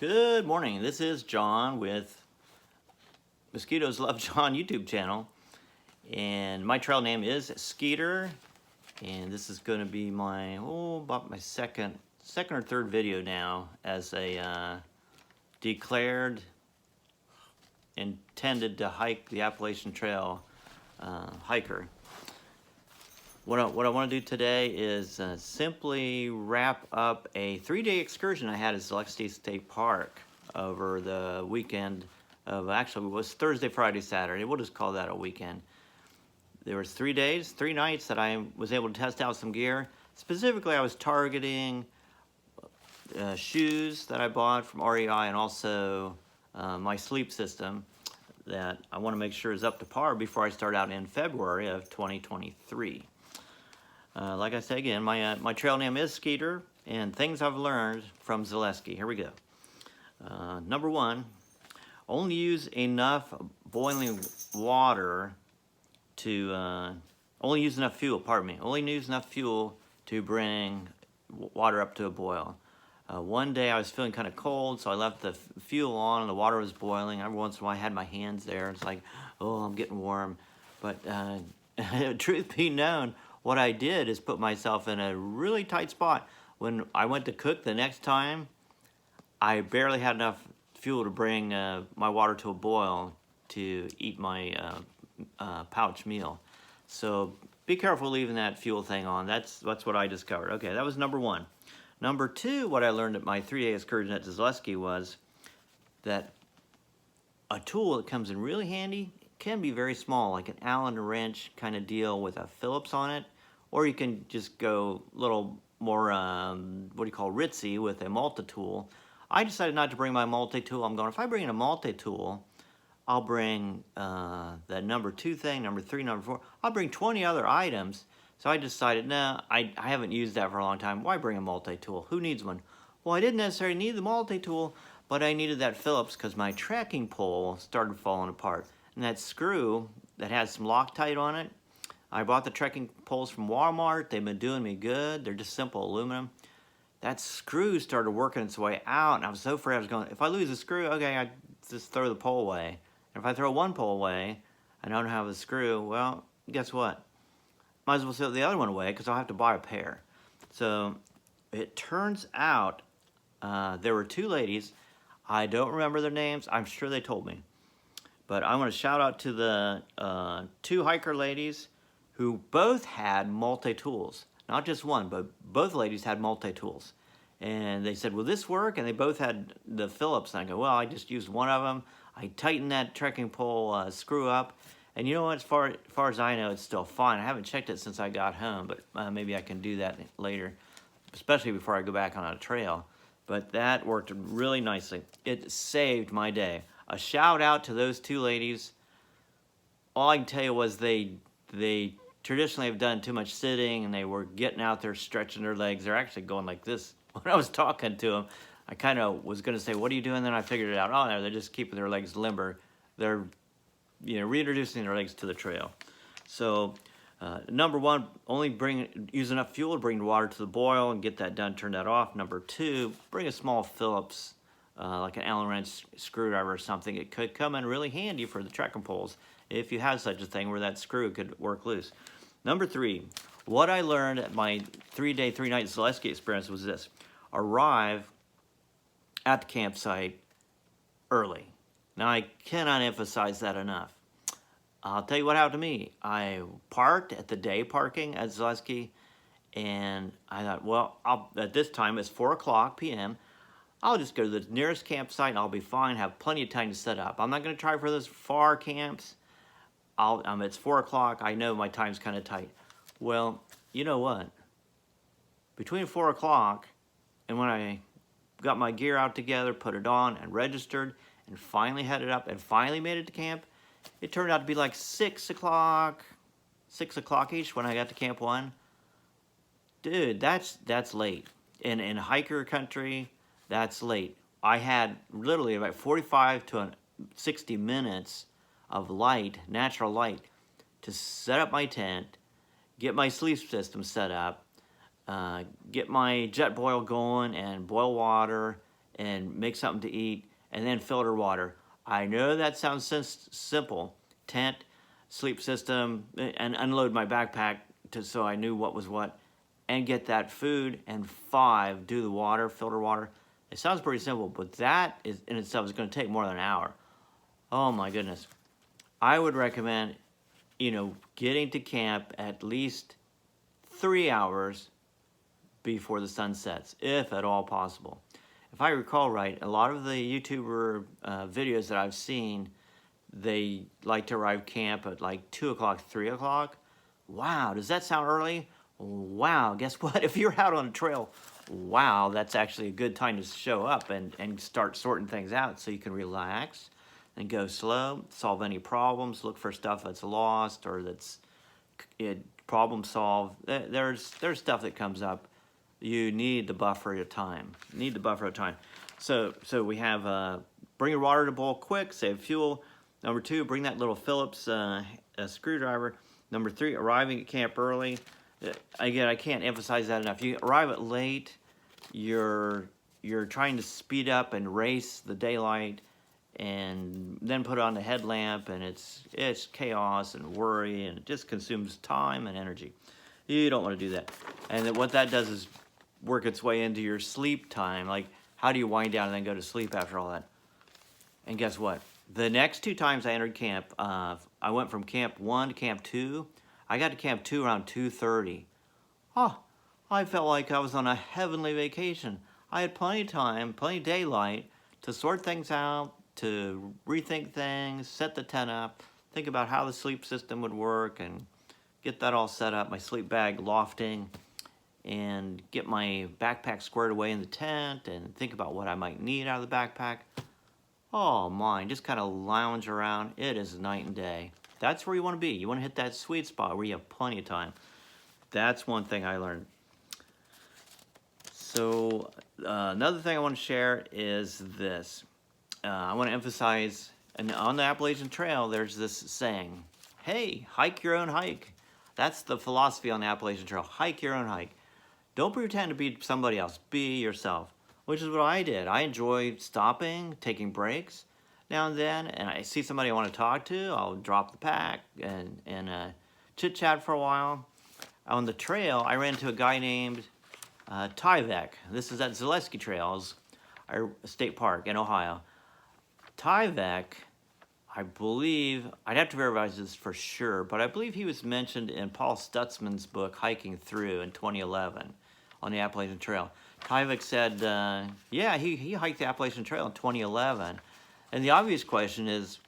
Good morning. This is John with Mosquitoes Love John YouTube channel, and my trail name is Skeeter, and this is going to be my about my second or third video now as a declared intended to hike the Appalachian Trail hiker. What I want to do today is simply wrap up a 3-day excursion I had at Zaleski State Park over the weekend of, actually it was Thursday, Friday, Saturday. We'll just call that a weekend. There was 3 days, 3 nights that I was able to test out some gear. Specifically, I was targeting shoes that I bought from REI and also my sleep system that I want to make sure is up to par before I start out in February of 2023. Like I said again, my trail name is Skeeter, and things I've learned from Zaleski. Here we go. Number one, only use enough boiling water to, only use enough fuel to bring water up to a boil. One day I was feeling kind of cold, so I left the fuel on and the water was boiling. Every once in a while I had my hands there. It's like, oh, I'm getting warm. But truth be known, what I did is put myself in a really tight spot. When I went to cook the next time, I barely had enough fuel to bring my water to a boil to eat my pouch meal. So be careful leaving that fuel thing on. That's what I discovered. Okay, that was number one. Number two, what I learned at my 3-day excursion at Zaleski was that a tool that comes in really handy can be very small, like an Allen wrench kind of deal with a Phillips on it, or you can just go a little more, ritzy with a multi-tool. I decided not to bring my multi-tool. I'm going, if I bring in a multi-tool, I'll bring the number 2 thing, number 3, number 4. I'll bring 20 other items. So I decided, no, I haven't used that for a long time. Why bring a multi-tool? Who needs one? Well, I didn't necessarily need the multi-tool, but I needed that Phillips because my trekking pole started falling apart. And that screw that has some Loctite on it, I bought the trekking poles from Walmart. They've been doing me good. They're just simple aluminum. That screw started working its way out, and I was so afraid I was going, if I lose a screw, okay, I just throw the pole away. And if I throw one pole away, I don't have a screw, well, guess what? Might as well throw the other one away because I'll have to buy a pair. So it turns out there were 2 ladies. I don't remember their names. I'm sure they told me. But I want to shout out to the 2 hiker ladies who both had multi-tools. Not just one, but both ladies had multi-tools. And they said, will this work? And they both had the Phillips. And I go, well, I just used one of them. I tightened that trekking pole screw up. And you know what, as far as I know, it's still fine. I haven't checked it since I got home, but maybe I can do that later, especially before I go back on a trail. But that worked really nicely. It saved my day. A shout out to those 2 ladies. All I can tell you was they traditionally have done too much sitting, and they were getting out there stretching their legs. They're actually going like this. When I was talking to them, I kind of was going to say, what are you doing? Then I figured it out. Oh, no, they're just keeping their legs limber. They're reintroducing their legs to the trail. So number 1, only use enough fuel to bring the water to the boil and get that done, turn that off. Number 2, bring a small Phillips, like an Allen wrench screwdriver or something. It could come in really handy for the trekking poles if you have such a thing where that screw could work loose. Number 3, what I learned at my 3-day, 3-night Zaleski experience was this. Arrive at the campsite early. Now, I cannot emphasize that enough. I'll tell you what happened to me. I parked at the day parking at Zaleski, and I thought, well, at this time, it's 4 o'clock p.m., I'll just go to the nearest campsite, and I'll be fine, have plenty of time to set up. I'm not going to try for those far camps. It's 4 o'clock. I know my time's kind of tight. Well, you know what? Between 4 o'clock and when I got my gear out together, put it on, and registered, and finally headed up and finally made it to camp, it turned out to be like 6 o'clock-ish when I got to Camp 1. Dude, that's late. In hiker country, that's late. I had literally about 45 to 60 minutes of light, natural light, to set up my tent, get my sleep system set up, get my jet boil going and boil water, and make something to eat, and then filter water. I know that sounds simple. Tent, sleep system, and unload my backpack so I knew what was what, and get that food, and 5, do the water, filter water. It sounds pretty simple, but that is in itself is going to take more than an hour. Oh my goodness. I would recommend, getting to camp at least 3 hours before the sun sets, if at all possible. If I recall right, a lot of the YouTuber videos that I've seen, they like to arrive camp at like 2 o'clock, 3 o'clock. Wow, does that sound early? Wow, guess what? If you're out on a trail, wow, that's actually a good time to show up and start sorting things out so you can relax and go slow, solve any problems, look for stuff that's lost or that's problem solved. There's stuff that comes up. You need the buffer of time. So we have bring your water to boil quick, save fuel. Number 2, bring that little Phillips screwdriver. Number 3, arriving at camp early. Again, I can't emphasize that enough. You arrive at late, you're trying to speed up and race the daylight, and then put on the headlamp, and it's chaos and worry, and it just consumes time and energy. You don't want to do that. And then what that does is work its way into your sleep time. Like, how do you wind down and then go to sleep after all that? And guess what? The next 2 times I entered camp, I went from camp 1 to camp 2. I got to camp 2 around 2:30. Oh, I felt like I was on a heavenly vacation. I had plenty of time, plenty of daylight to sort things out, to rethink things, set the tent up, think about how the sleep system would work, and get that all set up, my sleep bag lofting, and get my backpack squared away in the tent, and think about what I might need out of the backpack. Oh, mine, just kind of lounge around. It is night and day. That's where you want to be. You want to hit that sweet spot where you have plenty of time. That's one thing I learned. So another thing I want to share is this. I want to emphasize, and on the Appalachian Trail, there's this saying, hey, hike your own hike. That's the philosophy on the Appalachian Trail. Hike your own hike. Don't pretend to be somebody else. Be yourself, which is what I did. I enjoy stopping, taking breaks now and then, and I see somebody I want to talk to, I'll drop the pack and chit-chat for a while. On the trail, I ran into a guy named Tyvek. This is at Zaleski Trails, State Park in Ohio. Tyvek, I believe, I'd have to verify this for sure, but I believe he was mentioned in Paul Stutzman's book, Hiking Through, in 2011 on the Appalachian Trail. Tyvek said, yeah, he hiked the Appalachian Trail in 2011. And the obvious question is,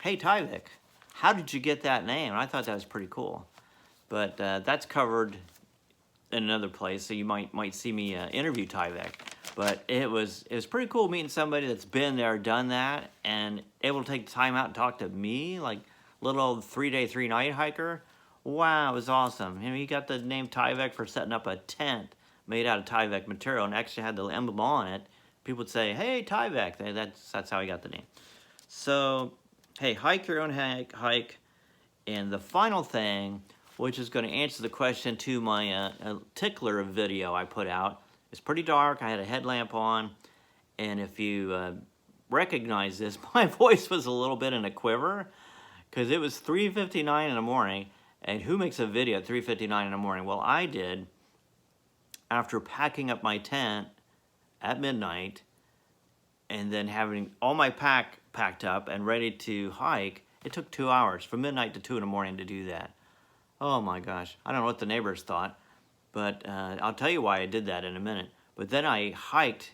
hey, Tyvek, how did you get that name? And I thought that was pretty cool. But that's covered in another place, so you might see me interview Tyvek. But it was pretty cool meeting somebody that's been there, done that, and able to take the time out and talk to me, like little old 3-day, 3-night hiker. Wow, it was awesome. He got the name Tyvek for setting up a tent made out of Tyvek material and actually had the emblem on it. People would say, hey, Tyvek. That's how he got the name. So, hey, hike your own hike. And the final thing, which is going to answer the question to my tickler video I put out. It's pretty dark. I had a headlamp on. And if you recognize this, my voice was a little bit in a quiver because it was 3:59 in the morning. And who makes a video at 3:59 in the morning? Well, I did after packing up my tent at midnight and then having all my pack packed up and ready to hike. It took 2 hours from midnight to 2 in the morning to do that. Oh my gosh. I don't know what the neighbors thought, but I'll tell you why I did that in a minute. But then I hiked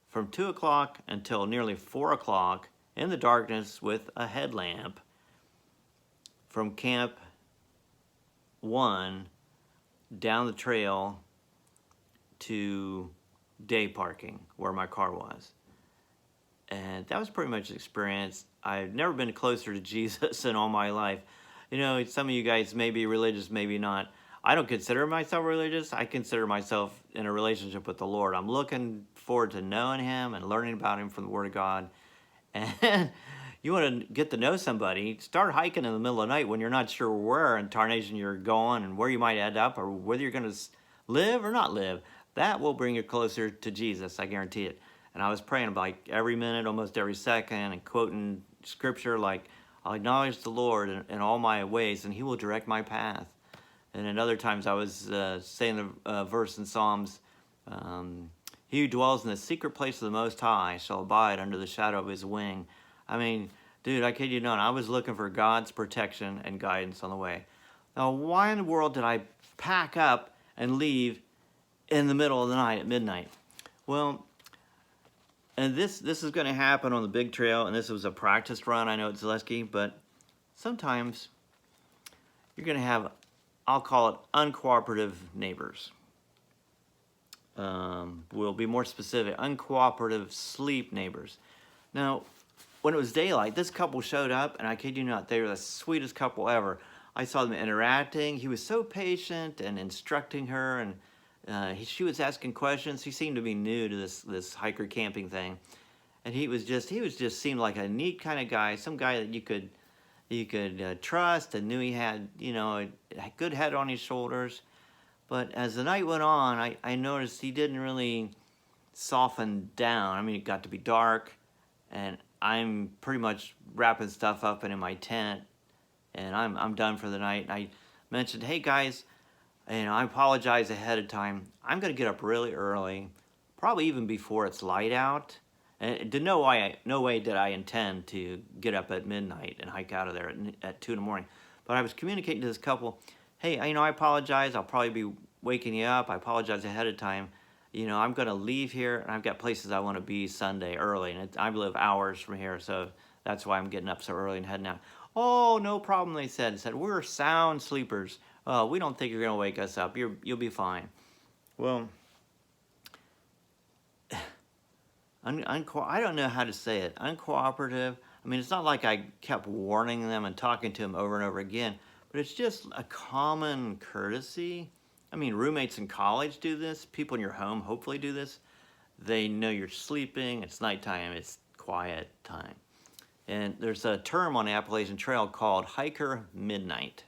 from 2 o'clock until nearly 4 o'clock in the darkness with a headlamp from Camp 1 down the trail to day parking where my car was. And that was pretty much the experience. I've never been closer to Jesus in all my life. You know, some of you guys may be religious, maybe not. I don't consider myself religious. I consider myself in a relationship with the Lord. I'm looking forward to knowing Him and learning about Him from the Word of God. And you want to get to know somebody, start hiking in the middle of the night when you're not sure where in tarnation you're going and where you might end up or whether you're going to live or not live. That will bring you closer to Jesus, I guarantee it. And I was praying like every minute, almost every second, and quoting scripture like, I'll acknowledge the Lord in all my ways, and he will direct my path. And at other times I was saying the verse in Psalms, he who dwells in the secret place of the Most High shall abide under the shadow of his wing. I mean, dude, I kid you not, I was looking for God's protection and guidance on the way. Now, why in the world did I pack up and leave in the middle of the night at midnight? Well, and this is going to happen on the big trail, and this was a practice run, I know, at Zaleski, but sometimes you're going to have, I'll call it, uncooperative neighbors. We'll be more specific, uncooperative sleep neighbors. Now, when it was daylight, this couple showed up, and I kid you not, they were the sweetest couple ever. I saw them interacting. He was so patient and instructing her, and she was asking questions. He seemed to be new to this hiker camping thing, and he was just seemed like a neat kind of guy, some guy that you could trust, and knew he had, you know, a good head on his shoulders. But as the night went on, I noticed he didn't really soften down. I mean, it got to be dark, and I'm pretty much wrapping stuff up and in my tent, and I'm done for the night. And I mentioned, hey guys, I apologize ahead of time. I'm gonna get up really early, probably even before it's light out. And no way did I intend to get up at midnight and hike out of there at 2 in the morning. But I was communicating to this couple, hey, I apologize. I'll probably be waking you up. I apologize ahead of time. I'm gonna leave here, and I've got places I want to be Sunday early, and I live hours from here, so that's why I'm getting up so early and heading out. Oh, no problem, they said. They said, we're sound sleepers. We don't think you're gonna wake us up. You'll be fine. Well, I don't know how to say it. Uncooperative. I mean, it's not like I kept warning them and talking to them over and over again, but it's just a common courtesy. I mean, roommates in college do this. People in your home hopefully do this. They know you're sleeping. It's nighttime. It's quiet time. And there's a term on the Appalachian Trail called hiker midnight.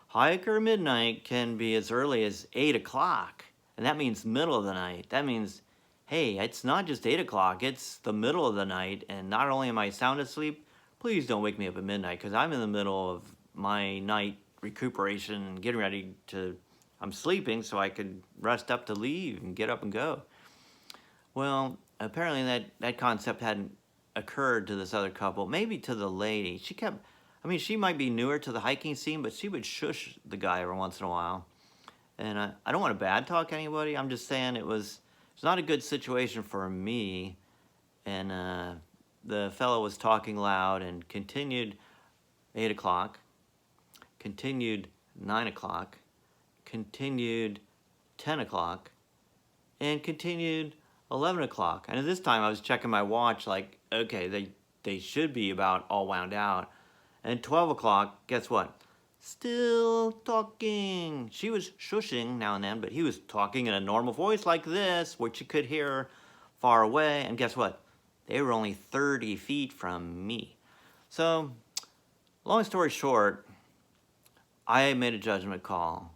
Hiker midnight can be as early as 8 o'clock, and that means middle of the night. That means, hey, it's not just 8 o'clock, it's the middle of the night, and not only am I sound asleep, please don't wake me up at midnight, because I'm in the middle of my night recuperation and getting ready to, I'm sleeping so I could rest up to leave and get up and go. Well, apparently that concept hadn't occurred to this other couple, maybe to the lady. She might be newer to the hiking scene, but she would shush the guy every once in a while. And I don't want to bad talk anybody. I'm just saying it's not a good situation for me. And the fellow was talking loud and continued 8 o'clock, continued 9 o'clock, continued 10 o'clock, and continued 11 o'clock. And at this time I was checking my watch like, okay, they should be about all wound out. And 12 o'clock, guess what? Still talking. She was shushing now and then, but he was talking in a normal voice like this, which you could hear far away. And guess what? They were only 30 feet from me. So, long story short, I made a judgment call.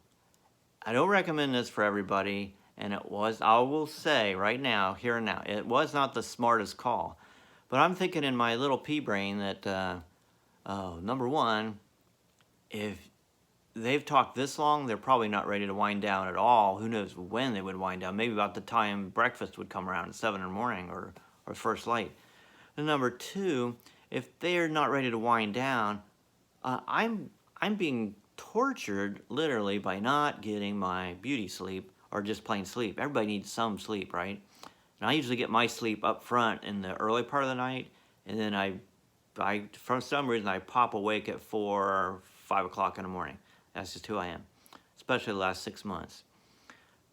I don't recommend this for everybody, and I will say right now, here and now, it was not the smartest call. But I'm thinking in my little pea brain that, number one, if they've talked this long, they're probably not ready to wind down at all. Who knows when they would wind down? Maybe about the time breakfast would come around at 7 in the morning or first light. And number two, if they're not ready to wind down, I'm being tortured literally by not getting my beauty sleep or just plain sleep. Everybody needs some sleep, right? And I usually get my sleep up front in the early part of the night, and then I for some reason I pop awake at 4 or 5 o'clock in the morning. That's just who I am, especially the last 6 months.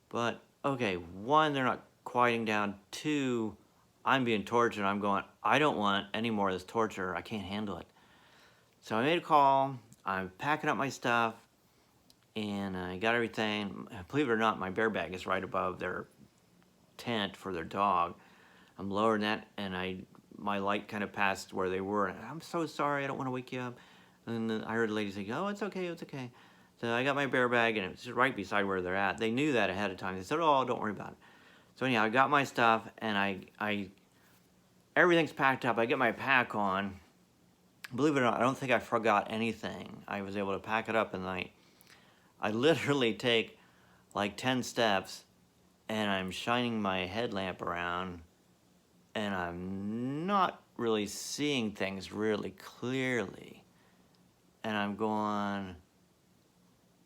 But okay, one, they're not quieting down. Two, I'm being tortured. I'm going, I don't want any more of this torture. I can't handle it. So I made a call. I'm packing up my stuff, and I got everything. Believe it or not, my bear bag is right above their tent for their dog. I'm lowering that, and my light kind of passed where they were. And I'm so sorry, I don't want to wake you up. And then I heard the lady say, oh, it's okay, it's okay. So I got my bear bag, and it's right beside where they're at. They knew that ahead of time. They said, oh, don't worry about it. So anyhow, I got my stuff, and I everything's packed up. I get my pack on. Believe it or not, I don't think I forgot anything. I was able to pack it up, and I literally take like 10 steps, and I'm shining my headlamp around, and I'm not really seeing things really clearly. And I'm going,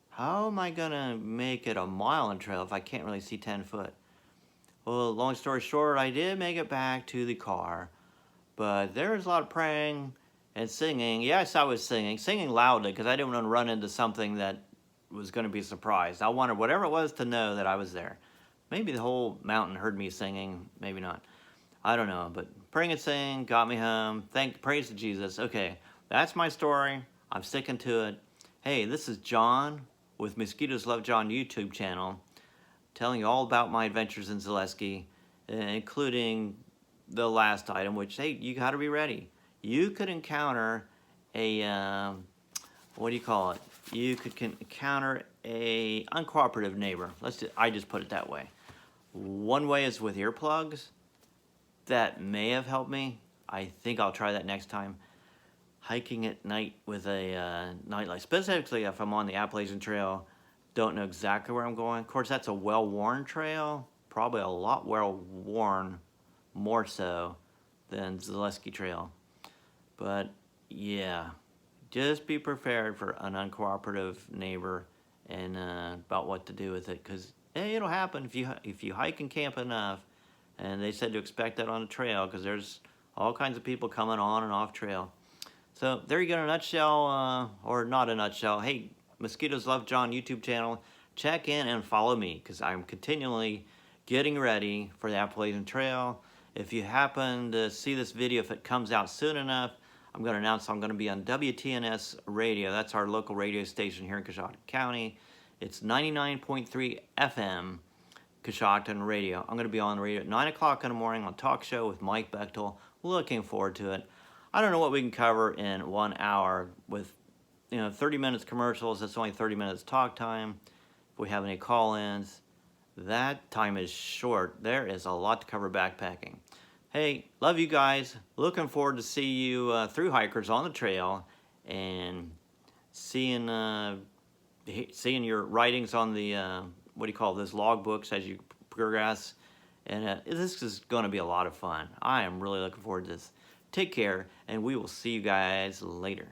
how am I gonna make it a mile on trail if I can't really see 10 foot? Well, long story short, I did make it back to the car, but there was a lot of praying and singing. Yes, I was singing loudly, because I didn't want to run into something that was going to be a surprise. I wanted whatever it was to know that I was there. Maybe the whole mountain heard me singing, maybe not. I don't know, but praying and singing got me home. Praise to Jesus. Okay, that's my story. I'm sticking to it. Hey, this is John with Mosquitoes Love John YouTube channel, telling you all about my adventures in Zaleski, including the last item, which, hey, you got to be ready. You could encounter a, what do you call it? You could encounter a uncooperative neighbor. I just put it that way. One way is with earplugs. That may have helped me. I think I'll try that next time. Hiking at night with a nightlight, specifically if I'm on the Appalachian Trail, don't know exactly where I'm going. Of course, that's a well-worn trail, probably a lot well-worn, more so than Zaleski Trail. But yeah, just be prepared for an uncooperative neighbor, and about what to do with it, because hey, it'll happen if you hike and camp enough. And they said to expect that on the trail, because there's all kinds of people coming on and off trail. So there you go in a nutshell, or not a nutshell. Hey, Mosquitoes Love John YouTube channel, check in and follow me, because I'm continually getting ready for the Appalachian Trail. If you happen to see this video, if it comes out soon enough, I'm going to announce I'm going to be on WTNS Radio. That's our local radio station here in Coshocton County. It's 99.3 FM, Coshocton Radio. I'm going to be on the radio at 9 o'clock in the morning on Talk Show with Mike Bechtel. Looking forward to it. I don't know what we can cover in 1 hour with 30 minutes commercials. That's only 30 minutes talk time. If we have any call-ins, that time is short. There is a lot to cover backpacking. Hey, love you guys. Looking forward to see you through hikers on the trail, and seeing your writings on the what do you call this, log books as you progress. And this is going to be a lot of fun. I am really looking forward to this. Take care, and we will see you guys later.